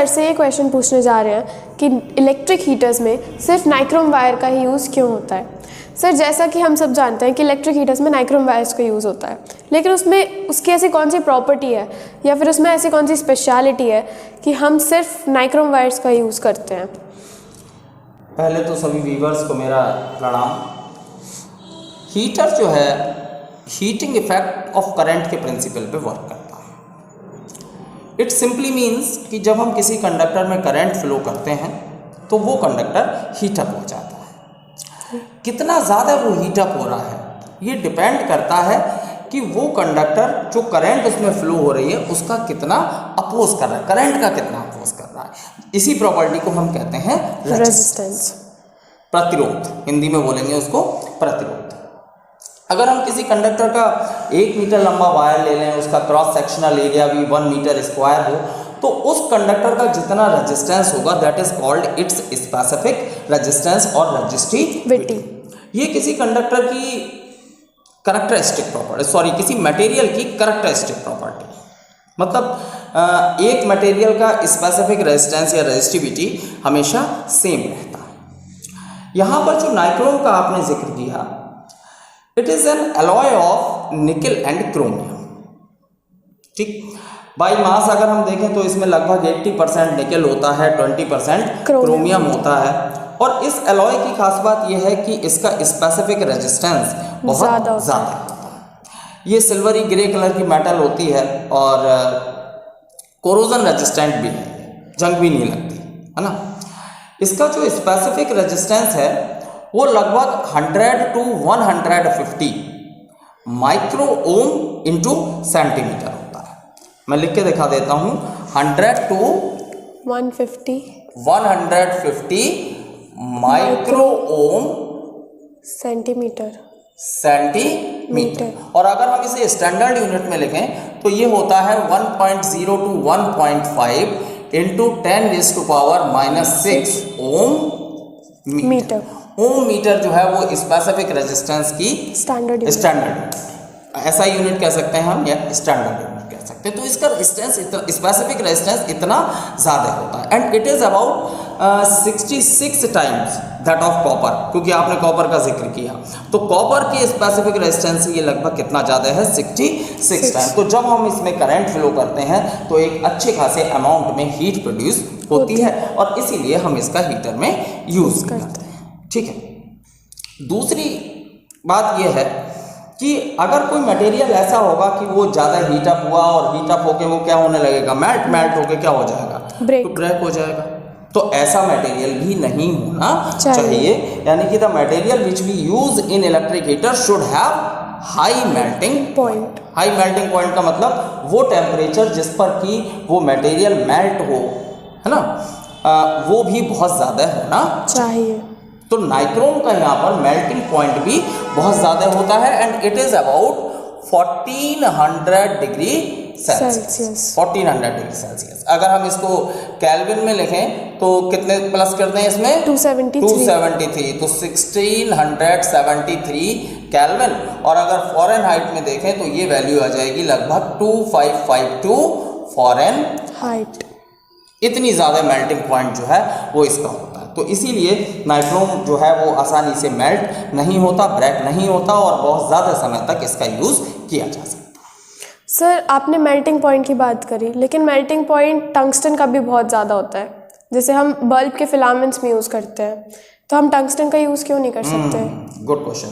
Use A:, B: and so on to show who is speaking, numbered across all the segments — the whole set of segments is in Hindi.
A: से ये क्वेश्चन पूछने जा रहे हैं कि इलेक्ट्रिक हीटर्स में सिर्फ नाइक्रोम वायर का ही यूज़ क्यों होता है। सर, जैसा कि हम सब जानते हैं कि इलेक्ट्रिक हीटर्स में नाइक्रोम वायर्स का यूज़ होता है, लेकिन उसमें उसकी ऐसी कौन सी प्रॉपर्टी है या फिर उसमें ऐसी कौन सी स्पेशलिटी है कि हम सिर्फ नाइक्रोम वायर्स का यूज़ करते हैं।
B: पहले तो सभी व्यूअर्स को मेरा प्रणाम। हीटर जो है हीटिंग इफेक्ट ऑफ करंट के प्रिंसिपल पे वर्क करता है। इट सिंपली मीन्स कि जब हम किसी कंडक्टर में करंट फ्लो करते हैं तो वो कंडक्टर हीटअप हो जाता है। कितना ज़्यादा वो हीटअप हो रहा है ये डिपेंड करता है कि वो कंडक्टर जो करंट उसमें फ्लो हो रही है उसका कितना अपोज कर रहा है, करंट का कितना अपोज कर रहा है। इसी प्रॉपर्टी को हम कहते हैं रेजिस्टेंस, प्रतिरोध। हिंदी में बोलेंगे उसको प्रतिरोध। अगर हम किसी कंडक्टर का 1 मीटर लंबा वायर ले लें, उसका क्रॉस सेक्शनल एरिया भी 1 मीटर स्क्वायर हो, तो उस कंडक्टर का जितना रेजिस्टेंस होगा that is called its specific resistance और रेजिस्टिविटी। ये किसी कंडक्टर की करैक्टरिस्टिक प्रॉपर्टी, किसी मटेरियल की करैक्टरिस्टिक प्रॉपर्टी। मतलब एक मटेरियल का स्पेसिफिक रेजिस्टेंस या रेजिस्टिविटी हमेशा सेम रहता है। यहाँ पर जो नाइक्रोम का आपने जिक्र किया, it is an alloy of निकल एंड क्रोमियम। ठीक, बाई मास अगर हम देखें तो इसमें लगभग 80% निकल होता है, 20% क्रोमियम होता है। और इस अलॉय की खास बात यह है कि इसका स्पेसिफिक रेजिस्टेंस बहुत ज़्यादा होता है। ये सिल्वरी ग्रे कलर की मेटल होती है और कोरोजन रेजिस्टेंट भी है, जंग भी नहीं लगती, है ना। इसका जो स्पेसिफिक रेजिस्टेंस है वो लगभग 100 to 150 micro ohm into centimetre होता है। मैं लिख के दिखा देता हूँ, 100 to 150 माइक्रो ओम
A: सेंटीमीटर।
B: और अगर हम इसे स्टैंडर्ड यूनिट में लिखें तो ये होता है 1.0 to 1.5 into 10⁻⁻6 ohm metre. Ohm metre जो है वो स्पेसिफिक रेजिस्टेंस की स्टैंडर्ड ऐसा यूनिट कह सकते हैं हम, या स्टैंडर्ड यूनिट कह सकते हैं। तो इसका रेजिस्टेंस स्पेसिफिक रेजिस्टेंस इतना ज़्यादा होता है and it is about 66 times that of copper, क्योंकि आपने कॉपर का जिक्र किया तो कॉपर की स्पेसिफिक रेजिस्टेंस ये लगभग कितना ज़्यादा है, 66 टाइम। तो जब हम इसमें करंट फ्लो करते हैं तो एक अच्छे खासे अमाउंट में हीट प्रोड्यूस होती है और इसीलिए हम इसका हीटर में यूज़ करते हैं। ठीक है, दूसरी बात यह है कि अगर कोई मटेरियल ऐसा होगा कि वो ज़्यादा हीटअप हुआ और हीटअप होके वो क्या होने लगेगा, मेल्ट होके क्या हो जाएगा, तो ब्रेक हो जाएगा। तो ऐसा मटेरियल भी नहीं होना चाहिए। यानी कि the material which we use in electric heater should have high melting point. High melting point का मतलब वो टेम्परेचर जिस पर कि वो मटेरियल मेल्ट हो, है ना, वो भी बहुत ज़्यादा होना चाहिए। तो नाइक्रोम का यहाँ पर मेल्टिंग पॉइंट भी बहुत ज़्यादा होता है and it is about 1400 degree Celsius. 1400 degree Celsius. अगर हम इसको केल्विन में लिखें तो कितने प्लस करते हैं इसमें, 273, तो 1673 केल्विन। और अगर फॉरेनहाइट में देखें तो ये वैल्यू आ जाएगी लगभग 2552 फॉरेनहाइट। इतनी ज़्यादा मेल्टिंग पॉइंट जो है वो इसका होता है। तो इसीलिए नाइक्रोम जो है वो आसानी से मेल्ट नहीं होता, ब्रेक नहीं होता और बहुत ज़्यादा समय तक इसका यूज़ किया जा सकता है।
A: सर, आपने मेल्टिंग पॉइंट की बात करी, लेकिन मेल्टिंग पॉइंट टंगस्टन का भी बहुत ज़्यादा होता है। जैसे हम बल्ब के फिलामेंट्स में यूज़ करते हैं, तो हम टंगस्टन का यूज़ क्यों नहीं कर सकते?
B: Good question.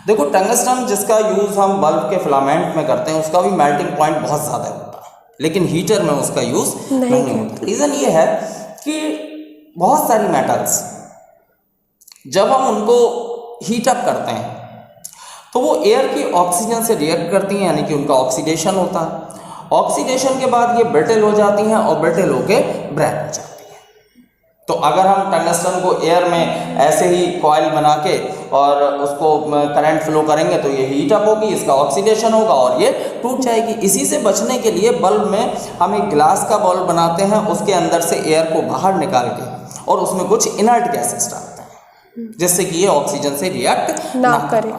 B: देखो, टंगस्टन जिसका यूज़ हम बल्ब के फिलामेंट में करते हैं उसका भी मेल्टिंग पॉइंट बहुत ज़्यादा होता है, लेकिन हीटर में उसका यूज़ नहीं होता। रीज़न ये है कि बहुत सारी मेटल्स जब हम उनको हीटअप करते हैं तो वो एयर की ऑक्सीजन से रिएक्ट करती हैं, यानी कि उनका ऑक्सीडेशन होता है। ऑक्सीडेशन के बाद ये ब्रिटल हो जाती हैं और ब्रिटल होके ब्रेक हो जाती हैं। तो अगर हम टंगस्टन को एयर में ऐसे ही कॉइल बना के और उसको करंट फ्लो करेंगे तो ये हीटअप होगी, इसका ऑक्सीडेशन होगा और ये टूट जाएगी। इसी से बचने के लिए बल्ब में हम एक ग्लास का बल्ब बनाते हैं, उसके अंदर से एयर को बाहर निकाल के और उसमें कुछ इनर्ट गैसेस डालते हैं जिससे कि ये ऑक्सीजन से रिएक्ट ना करे।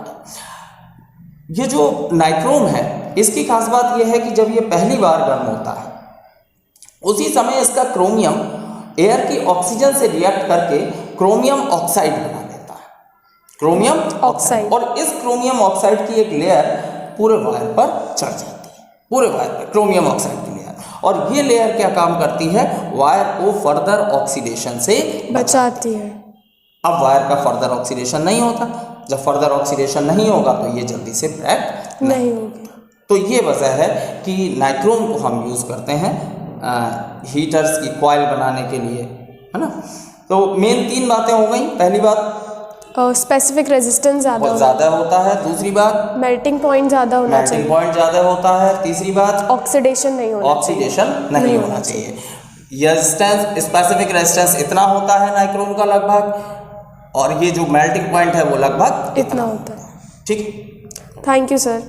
B: ये जो नाइक्रोम है इसकी खास बात यह है कि जब ये पहली बार गर्म होता है उसी समय इसका क्रोमियम एयर की ऑक्सीजन से रिएक्ट करके क्रोमियम ऑक्साइड बना देता है, क्रोमियम
A: ऑक्साइड।
B: और इस क्रोमियम ऑक्साइड की एक लेयर पूरे वायर पर चढ़ जाती है, पूरे वायर पर क्रोमियम ऑक्साइड की लेयर, और ये लेयर क्या काम करती है, वायर को फर्दर ऑक्सीडेशन से
A: बचाती है।
B: अब वायर का फर्दर ऑक्सीडेशन नहीं होता, जब फर्दर ऑक्सीडेशन नहीं होगा तो ये जल्दी से ब्रेक
A: नहीं होगी।
B: तो ये वजह है कि नाइक्रोम को हम यूज़ करते हैं हीटर्स की कॉइल बनाने के लिए, है ना। तो मेन 3 बातें हो गई। पहली बात
A: स्पेसिफिक रेजिस्टेंस
B: बहुत ज़्यादा होता है, दूसरी बात
A: मेल्टिंग पॉइंट ज़्यादा होना
B: मेल्टिंग
A: चाहिए,
B: पॉइंट ज़्यादा होता है, तीसरी बात
A: ऑक्सीडेशन नहीं होना
B: ऑक्सीडेशन नहीं होना चाहिए। रेजिस्टेंस, स्पेसिफिक रेजिस्टेंस इतना होता है नाइक्रोम का लगभग, और ये जो मेल्टिंग पॉइंट है वो लगभग
A: इतना होता है।
B: ठीक।
A: Thank you sir.